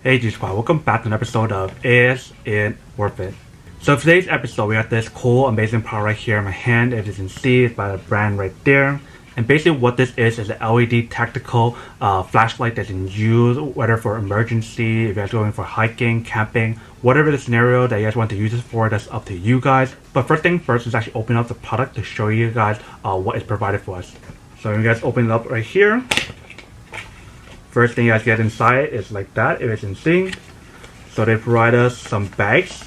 Hey G-Squad, welcome back to an episode of Is It Worth It? So for today's episode, we got this cool, amazing product right here in my hand. As you can see, it's by the brand right there. And basically what this is an LED tactical flashlight that you can use, whether for emergency, if you're going for hiking, camping, whatever the scenario that you guys want to use it for, that's up to you guys. But first thing first is actually open up the product to show you guys what is provided for us. So you guys open it up right here. First thing you guys get inside is like that, if you can see. So they provide us some bags.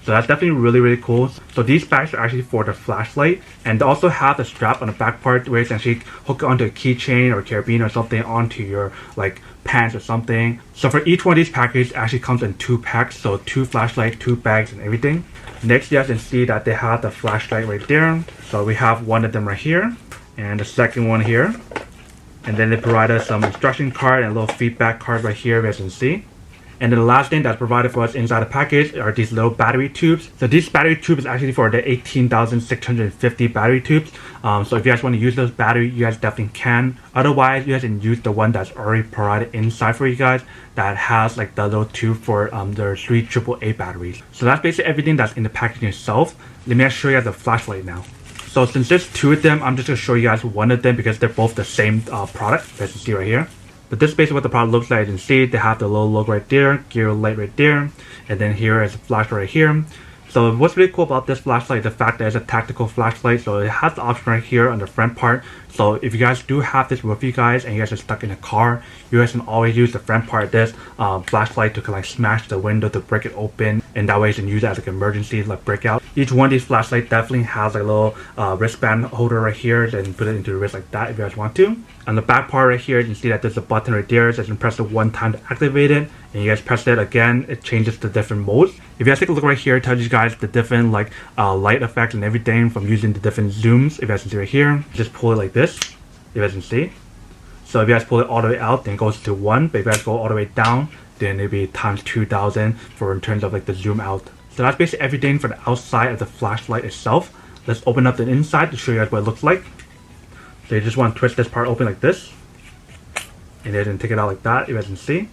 So that's definitely really cool. So these bags are actually for the flashlight, and they also have the strap on the back part where you can actually hook it onto a keychain or carabiner or something onto your like pants or something. So for each one of these packages, it actually comes in 2 packs, so 2 flashlights, 2 bags and everything. Next you guys can see that they have the flashlight right there. So we have one of them right here and the second one here. And then they provide us some instruction card and a little feedback card right here, as you can see. And then the last thing that's provided for us inside the package are these little battery tubes. So this battery tube is actually for the 18,650 battery tubes. So if you guys want to use those batteries, you guys definitely can. Otherwise, you guys can use the one that's already provided inside for you guys that has like the little tube for their 3 AAA batteries. So that's basically everything that's in the packaging itself. Let me show you guys the flashlight now. So since there's 2 of them, I'm just going to show you guys one of them because they're both the same product, as you see right here. But this is basically what the product looks like. You can see they have the little logo right there, GearLight right there, and then here is a flashlight right here. So what's really cool about this flashlight is the fact that it's a tactical flashlight. So it has the option right here on the front part. So if you guys do have this with you guys and you guys are stuck in a car, you guys can always use the front part of this flashlight to like smash the window to break it open, and that way you can use it as like an emergency like breakout. Each one of these flashlights definitely has like a little wristband holder right here, then put it into the wrist like that if you guys want to. On the back part right here, you can see that there's a button right there, so you can press it one time to activate it, and you guys press it again, it changes to different modes. If you guys take a look right here, it tells you guys the different like light effects and everything from using the different zooms. If you guys can see right here, just pull it like this, if you guys can see. So if you guys pull it all the way out, then it goes to 1, but if you guys go all the way down, then it'll be times 2000 for in terms of like the zoom out. So that's basically everything for the outside of the flashlight itself. Let's open up the inside to show you guys what it looks like. So you just want to twist this part open like this, and then take it out like that, if you guys can see.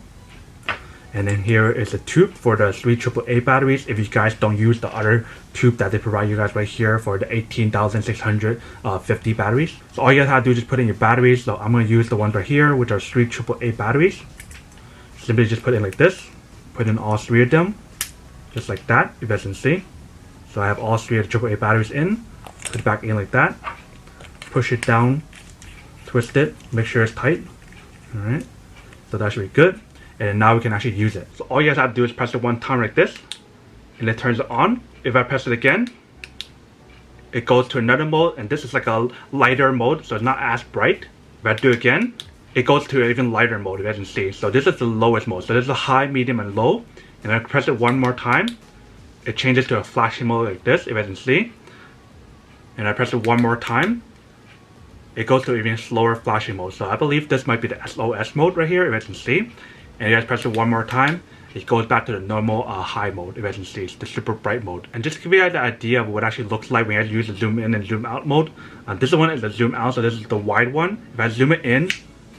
And then here is a tube for the 3 AAA batteries if you guys don't use the other tube that they provide you guys right here for the 18,650 batteries. So all you guys have to do is just put in your batteries. So I'm going to use the ones right here, which are 3 AAA batteries. Simply just put in like this, put in all 3 of them, just like that, if you guys can see. So I have all 3 of the AAA batteries in, put it back in like that, push it down, twist it, make sure it's tight. Alright, so that should be good. And now we can actually use it. So all you guys have to do is press it one time like this, and it turns it on. If I press it again, it goes to another mode, and this is like a lighter mode, so it's not as bright. If I do it again, it goes to an even lighter mode, if you guys can see. So this is the lowest mode. So this is a high, medium, and low. And I press it one more time, it changes to a flashing mode like this, if you guys can see. And I press it one more time, it goes to even slower flashing mode. So I believe this might be the SOS mode right here, if you guys can see. And you guys press it one more time, it goes back to the normal high mode, if you guys can see. It's the super bright mode. And just to give you guys the idea of what it actually looks like when you guys use the zoom in and zoom out mode. This one is the zoom out, so this is the wide one. If I zoom it in,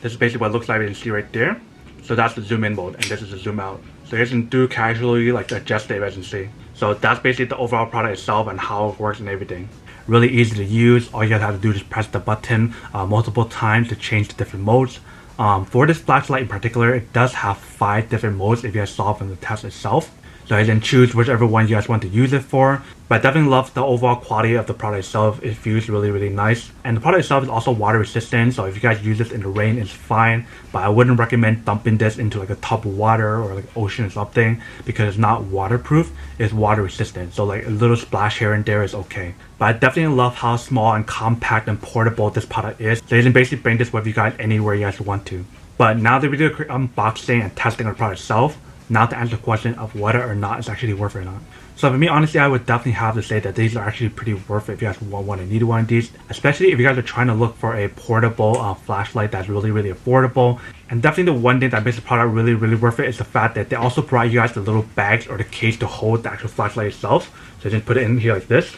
this is basically what it looks like, you can see right there. So that's the zoom in mode, and this is the zoom out. So you guys can do casually like adjust it, if you guys can see. So that's basically the overall product itself and how it works and everything. Really easy to use. All you guys have to do is press the button multiple times to change the different modes. For this flashlight in particular, it does have 5 different modes if you guys saw from the test itself. So you can choose whichever one you guys want to use it for. But I definitely love the overall quality of the product itself. It feels really nice. And the product itself is also water resistant, so if you guys use this in the rain, it's fine. But I wouldn't recommend dumping this into like a tub of water or like ocean or something, because it's not waterproof, it's water resistant. So like a little splash here and there is okay. But I definitely love how small and compact and portable this product is. So you can basically bring this with you guys anywhere you guys want to. But now that we do a quick unboxing and testing of the product itself, now to answer the question of whether or not it's actually worth it or not. So for me, honestly, I would definitely have to say that these are actually pretty worth it if you guys want and need one of these. Especially if you guys are trying to look for a portable flashlight that's really affordable. And definitely the one thing that makes the product really worth it is the fact that they also provide you guys the little bags or the case to hold the actual flashlight itself. So you just put it in here like this.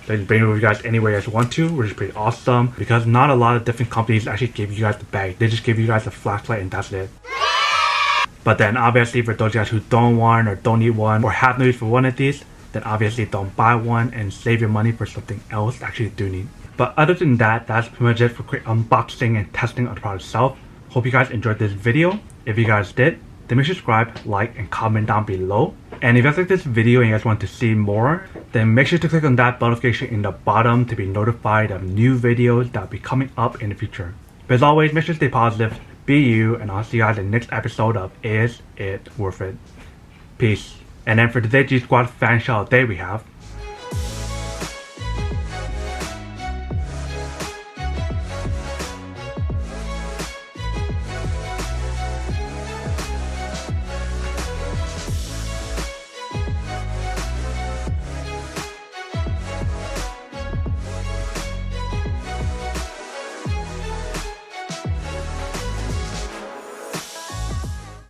So you can bring it with you guys anywhere you guys want to, which is pretty awesome. Because not a lot of different companies actually give you guys the bag. They just give you guys a flashlight and that's it. But then obviously for those guys who don't want or don't need one or have no use for one of these, then obviously don't buy one and save your money for something else you actually do need. But other than that, that's pretty much it for quick unboxing and testing of the product itself. Hope you guys enjoyed this video. If you guys did, then make sure to subscribe, like, and comment down below. And if you guys like this video and you guys want to see more, then make sure to click on that bell notification in the bottom to be notified of new videos that will be coming up in the future. But as always, make sure to stay positive, be you, and I'll see you guys in the next episode of Is It Worth It? Peace. And then for today's G Squad fan shout out day we have